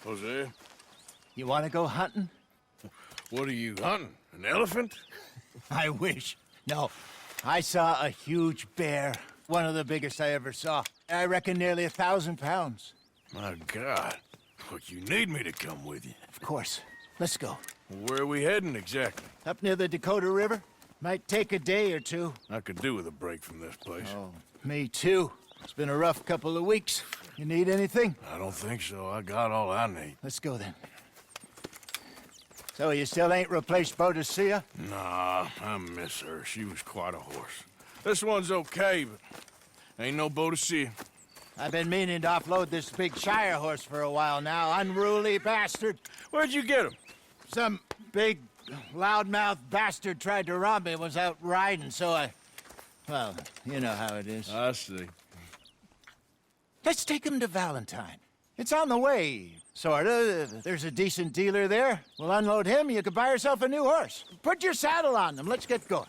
Jose, You want to go hunting? what are you hunting? An elephant? I wish. No, I saw a huge bear. One of the biggest I ever saw. I reckon nearly 1,000 pounds. My God. Look, you need me to come with you. Of course. Let's go. Where are we heading exactly? Up near the Dakota River. Might take a day or two. I could do with a break from this place. Oh, me too. It's been a rough couple of weeks. You need anything? I don't think so. I got all I need. Let's go then. So you still ain't replaced Boadicea? Nah, I miss her. She was quite a horse. This one's okay, but ain't no Boadicea. I've been meaning to offload this big Shire horse for a while now. Unruly bastard. Where'd you get him? Some big, loudmouth bastard tried to rob me and was out riding, so I... Well, you know how it is. I see. Let's take him to Valentine. It's on the way, sorta. There's a decent dealer there. We'll unload him, you could buy yourself a new horse. Put your saddle on them, let's get going.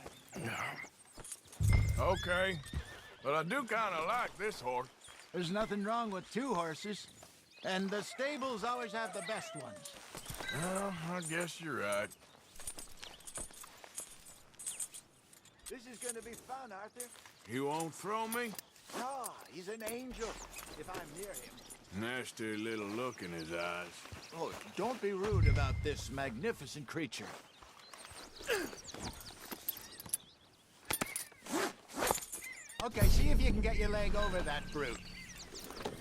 Okay, but I do kind of like this horse. There's nothing wrong with two horses. And the stables always have the best ones. Well, I guess you're right. This is gonna be fun, Arthur. You won't throw me? Ah, he's an angel, if I'm near him. Nasty little look in his eyes. Oh, don't be rude about this magnificent creature. Okay, see if you can get your leg over that brute.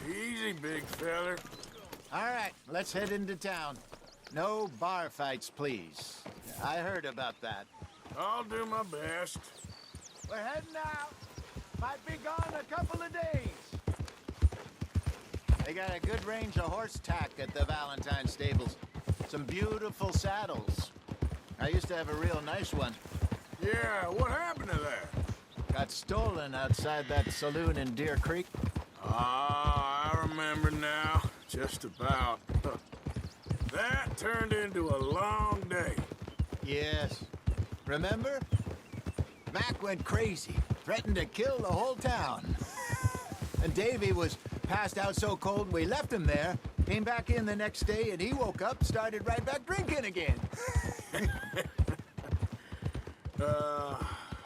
Easy, big feller. All right, let's head into town. No bar fights, please. I heard about that. I'll do my best. We're heading out. Might be gone a couple of days. They got a good range of horse tack at the Valentine stables. Some beautiful saddles. I used to have a real nice one. Yeah, what happened to that? Got stolen outside that saloon in Deer Creek. Ah, I remember now. Just about. That turned into a long day. Yes. Remember? Mac went crazy, threatened to kill the whole town. And Davy was passed out so cold we left him there, came back in the next day, and he woke up, started right back drinking again.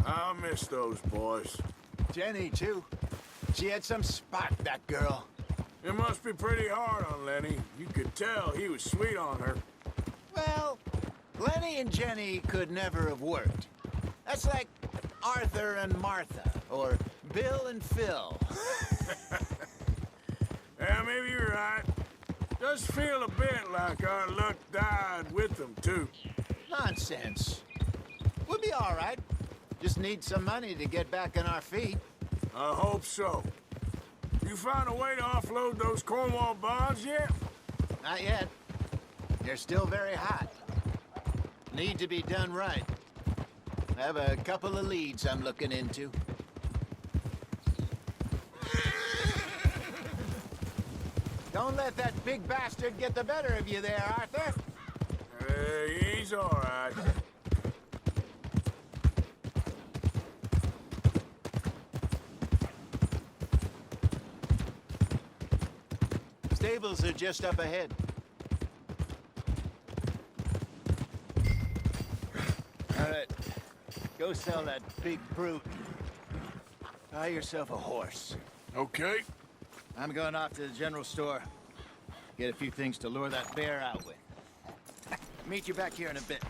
I'll miss those boys. Jenny, too. She had some spark, that girl. It must be pretty hard on Lenny. You could tell he was sweet on her. Well, Lenny and Jenny could never have worked. That's like Arthur and Martha, or Bill and Phil. Yeah, maybe you're right. Does feel a bit like our luck died with them, too. Nonsense. We'll be all right. Just need some money to get back on our feet. I hope so. You find a way to offload those Cornwall bonds yet? Not yet. They're still very hot. Need to be done right. I have a couple of leads I'm looking into. Don't let that big bastard get the better of you there, Arthur. He's all right. Stables are just up ahead. All right, go sell that big brute. Buy yourself a horse. Okay. I'm going off to the general store. Get a few things to lure that bear out with. Meet you back here in a bit.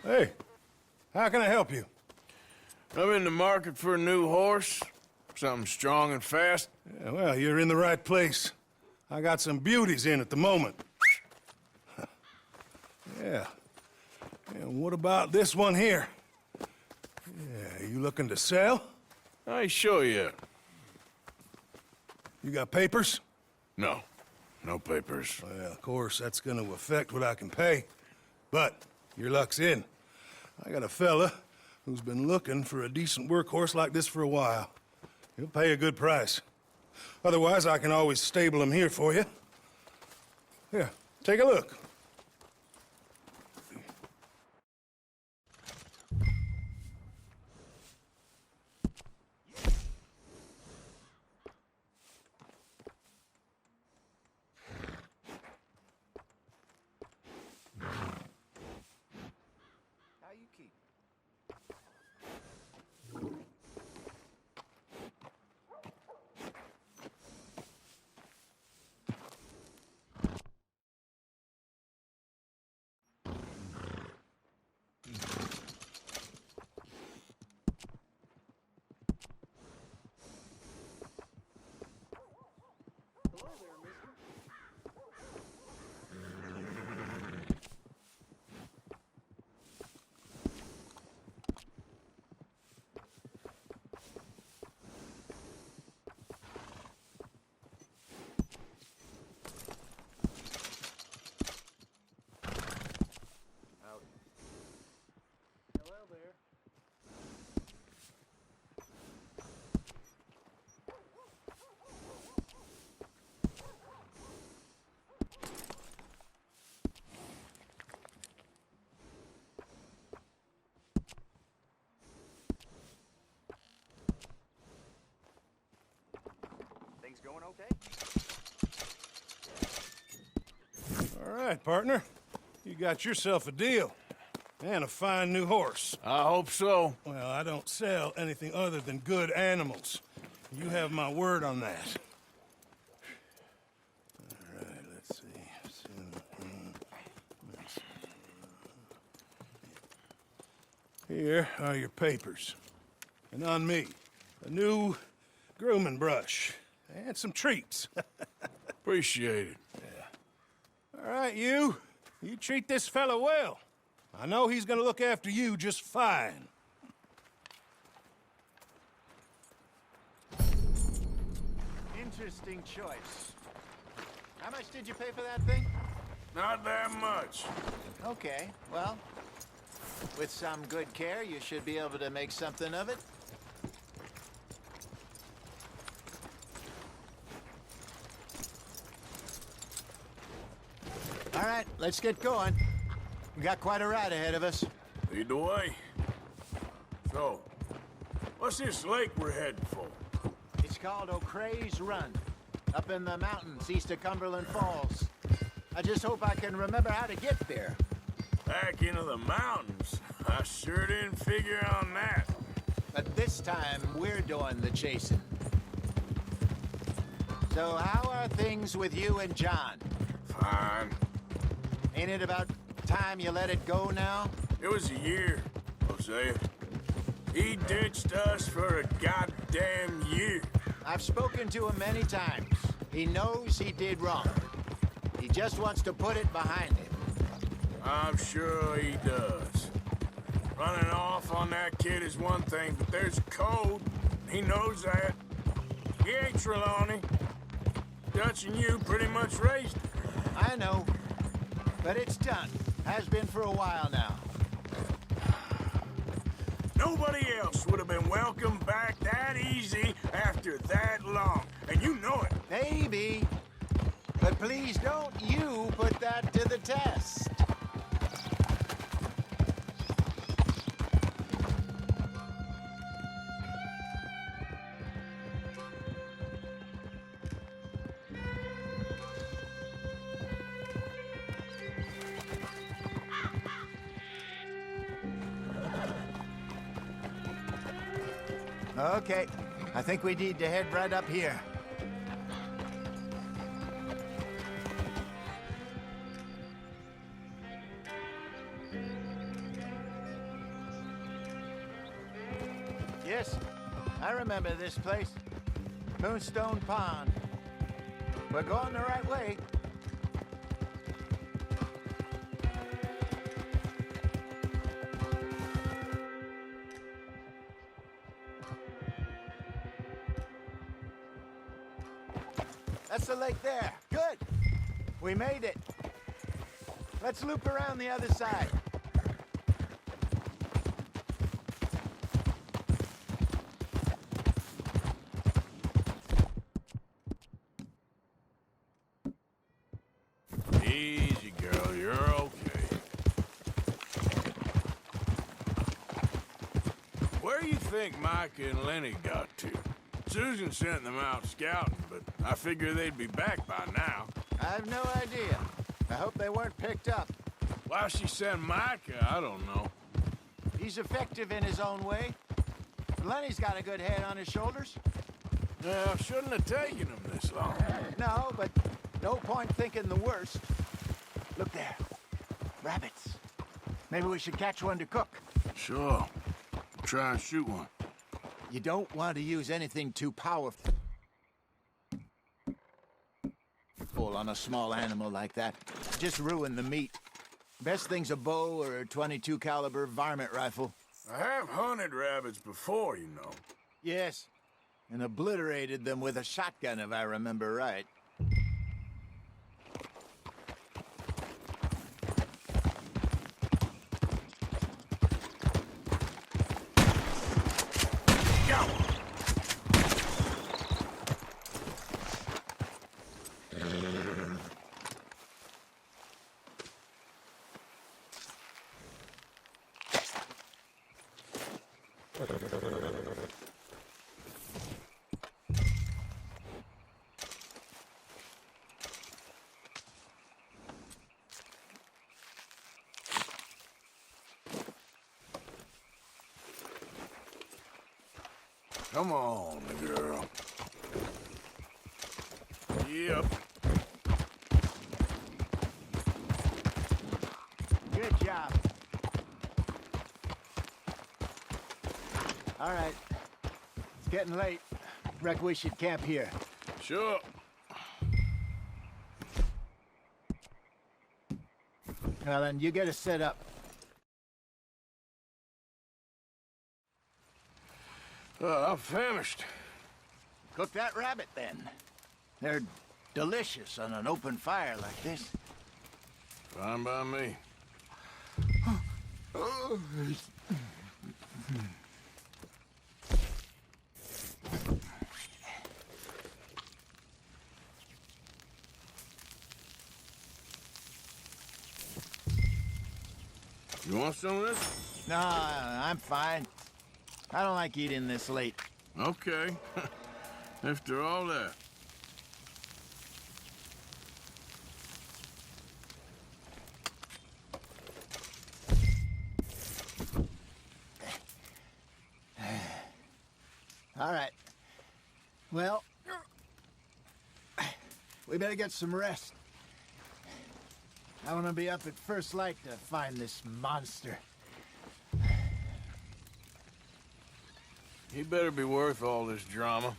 Hey, how can I help you? I'm in the market for a new horse. Something strong and fast. Yeah, well, you're in the right place. I got some beauties in at the moment. Yeah. And what about this one here? Yeah, you looking to sell? I ain't sure yet. You got papers? No. No papers. Well, of course, that's gonna affect what I can pay. But your luck's in. I got a fella who's been looking for a decent workhorse like this for a while. He'll pay a good price. Otherwise, I can always stable him here for you. Here, take a look. Things going okay? All right, partner. You got yourself a deal. And a fine new horse. I hope so. Well, I don't sell anything other than good animals. You have my word on that. All right, let's see. Here are your papers. And on me, a new grooming brush. And some treats. Appreciate it. All right, you. You treat this fella well. I know he's gonna look after you just fine. Interesting choice. How much did you pay for that thing? Not that much. Okay, well, with some good care, you should be able to make something of it. All right, let's get going. We got quite a ride ahead of us. Lead the way. So, what's this lake we're heading for? It's called O'Creagh's Run, up in the mountains east of Cumberland Falls. I just hope I can remember how to get there. Back into the mountains? I sure didn't figure on that. But this time, we're doing the chasing. So how are things with you and John? Fine. Ain't it about time you let it go now? It was a year, Hosea. He ditched us for a goddamn year. I've spoken to him many times. He knows he did wrong. He just wants to put it behind him. I'm sure he does. Running off on that kid is one thing, but there's code. He knows that. He ain't Trelawney. Dutch and you pretty much raised him. I know. But it's done. Has been for a while now. Nobody else would have been welcomed back that easy after that long. And you know it. Maybe. But please don't you put that to the test. Okay, I think we need to head right up here. Yes, I remember this place. Moonstone Pond. We're going the right way. That's the lake there. Good. We made it. Let's loop around the other side. Easy, girl. You're okay. Where do you think Micah and Lenny got to? Susan sent them out scouting, but I figure they'd be back by now. I have no idea. I hope they weren't picked up. Why she sent Micah, I don't know. He's effective in his own way. Lenny's got a good head on his shoulders. Well, shouldn't have taken him this long. No, but no point thinking the worst. Look there. Rabbits. Maybe we should catch one to cook. Sure. Try and shoot one. You don't want to use anything too powerful. full on a small animal like that. Just ruin the meat. Best thing's a bow or a 22 caliber varmint rifle. I have hunted rabbits before, you know. Yes, and obliterated them with a shotgun, if I remember right. Come on, girl. Yep. Good job. All right. It's getting late. Reckon we should camp here. Sure. Well, then, you get us set up. I'm famished. Cook that rabbit, then. They're delicious on an open fire like this. Fine by me. You want some of this? No, I'm fine. I don't like eating this late. Okay. After all that. All right. Well, we better get some rest. I want to be up at first light to find this monster. He better be worth all this drama.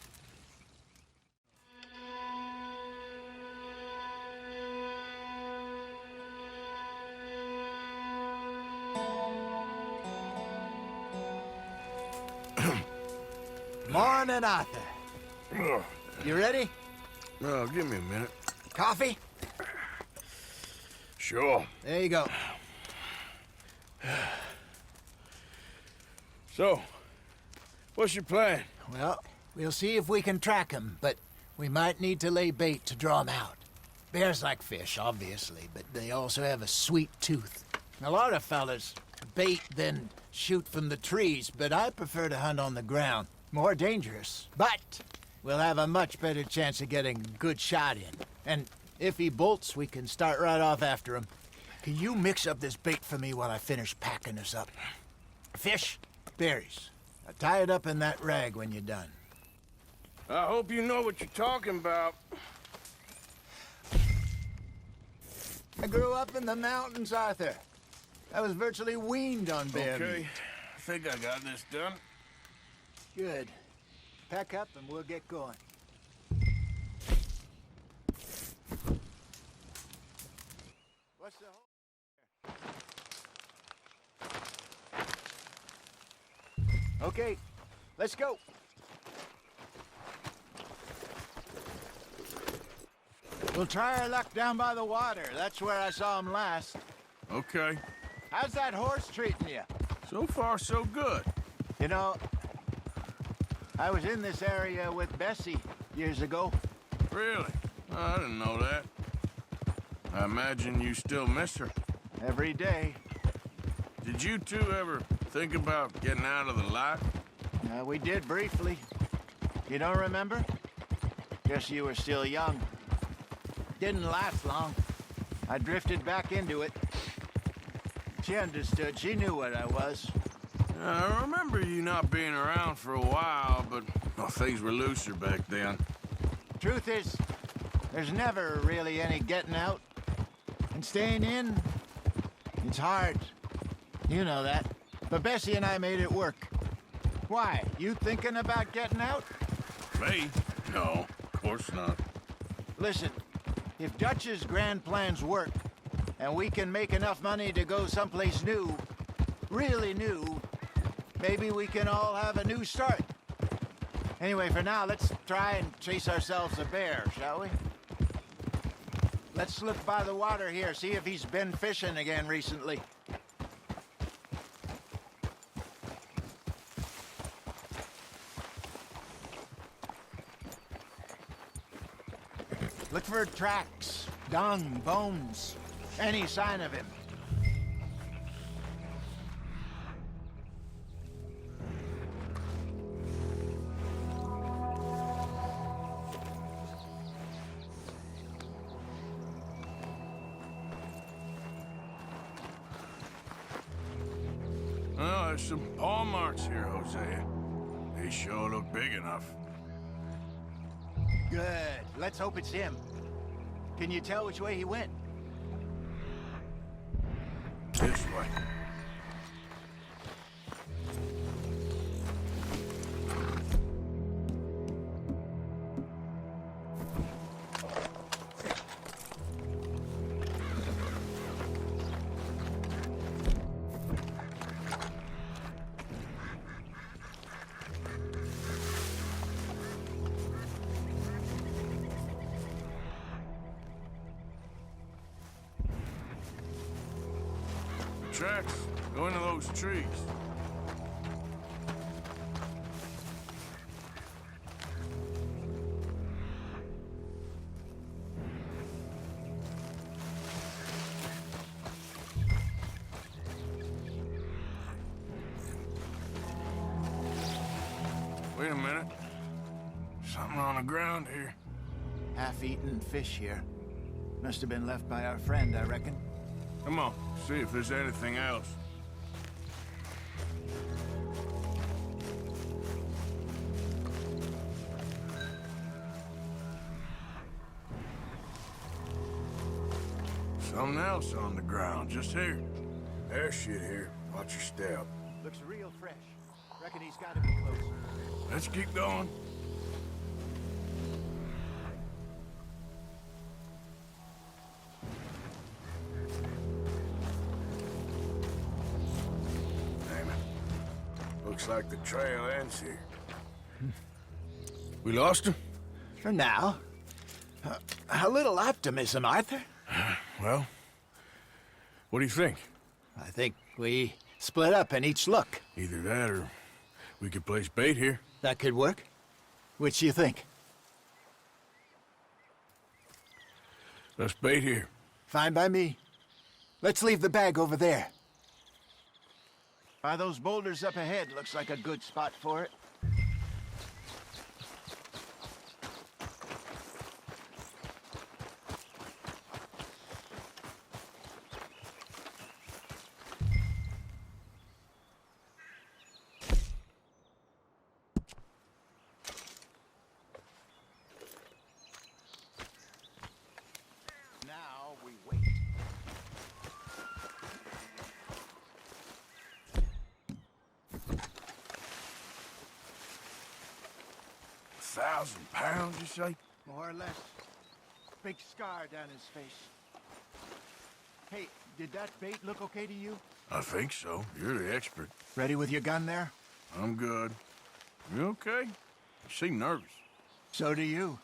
Morning, Arthur. Ugh. You ready? Oh, give me a minute. Coffee? Sure. There you go. So, what's your plan? Well, we'll see if we can track him, but we might need to lay bait to draw him out. Bears like fish, obviously, but they also have a sweet tooth. A lot of fellas bait, then shoot from the trees, but I prefer to hunt on the ground. More dangerous, but we'll have a much better chance of getting a good shot in. And if he bolts, we can start right off after him. Can you mix up this bait for me while I finish packing this up? Fish, berries. Tie it up in that rag when you're done. I hope you know what you're talking about. I grew up in the mountains, Arthur. I was virtually weaned on bear meat. Okay, I think I got this done. Good. Pack up and we'll get going. What's the whole... Okay, let's go. We'll try our luck down by the water. That's where I saw him last. Okay. How's that horse treating you? So far, so good. You know, I was in this area with Bessie years ago. Really? Oh, I didn't know that. I imagine you still miss her. Every day. Did you two ever think about getting out of the life? We did briefly. You don't remember? Guess you were still young. Didn't last long. I drifted back into it. She understood. She knew what I was. I remember you not being around for a while, but well, things were looser back then. Truth is, there's never really any getting out. And staying in, it's hard. You know that. But Bessie and I made it work. Why? You thinking about getting out? Me? No, of course not. Listen, If Dutch's grand plans work, and we can make enough money to go someplace new, really new, maybe we can all have a new start. Anyway, for now, let's try and chase ourselves a bear, shall we? Let's look by the water here, see if he's been fishing again recently. Look for tracks, dung, bones, any sign of him. Oh, there's some paw marks here, Hosea. They sure look big enough. Good. Let's hope it's him. Can you tell which way he went? This way. Tracks. Go into those trees. Wait a minute. Something on the ground here. Half-eaten fish here. Must have been left by our friend, I reckon. Come on, see if there's anything else. Something else on the ground, just here. There's shit here. Watch your step. Looks real fresh. Reckon he's gotta be close. Let's keep going. Looks like the trail ends here. We lost him? For now. A little optimism, Arthur. Well, what do you think? I think we split up and each look. Either that or we could place bait here. That could work. Which do you think? Let's bait here. Fine by me. Let's leave the bag over there. By those boulders up ahead, looks like a good spot for it. Now we wait. £1,000, you say? More or less. Big scar down his face. Hey, did that bait look okay to you? I think so. You're the expert. Ready with your gun there? I'm good. You okay? You seem nervous. So do you.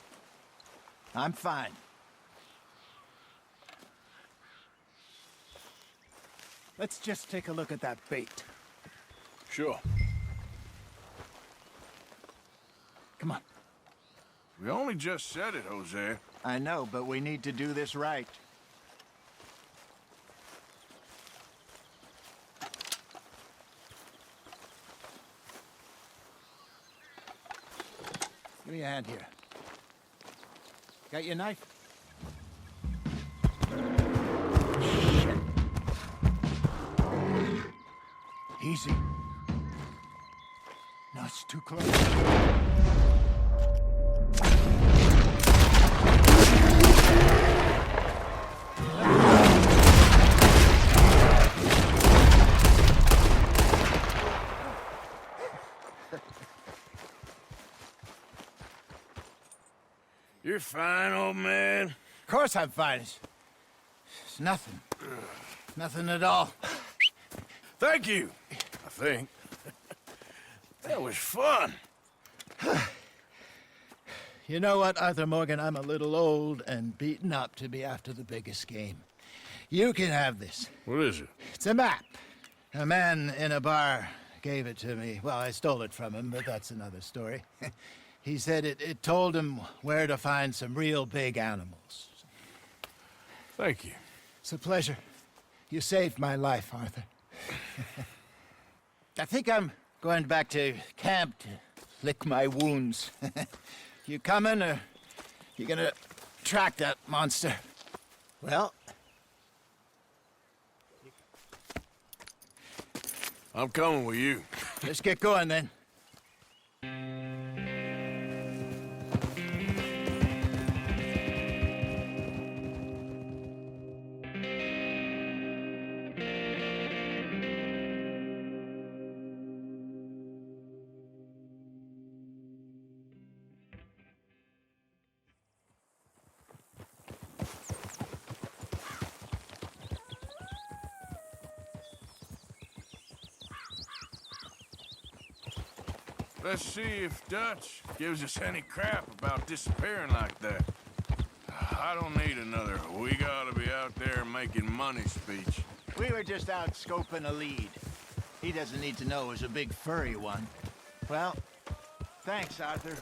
I'm fine. Let's just take a look at that bait. Sure. Come on. We only just said it, Hosea. I know, but we need to do this right. Give me a hand here. Got your knife? Shit. Easy. No, it's too close. You're fine, old man. Of course I'm fine. It's nothing. Nothing at all. Thank you, I think. That was fun. You know what, Arthur Morgan? I'm a little old and beaten up to be after the biggest game. You can have this. What is it? It's a map. A man in a bar gave it to me. Well, I stole it from him, but that's another story. He said it told him where to find some real big animals. Thank you. It's a pleasure. You saved my life, Arthur. I think I'm going back to camp to lick my wounds. You coming, or you gonna track that monster? Well, I'm coming with you. let's get going then. Let's see if Dutch gives us any crap about disappearing like that. I don't need another "we gotta be out there making money" speech. We were just out scoping a lead. He doesn't need to know it was a big furry one. Well, thanks, Arthur.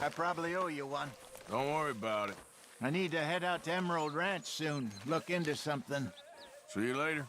I probably owe you one. Don't worry about it. I need to head out to Emerald Ranch soon, look into something. See you later.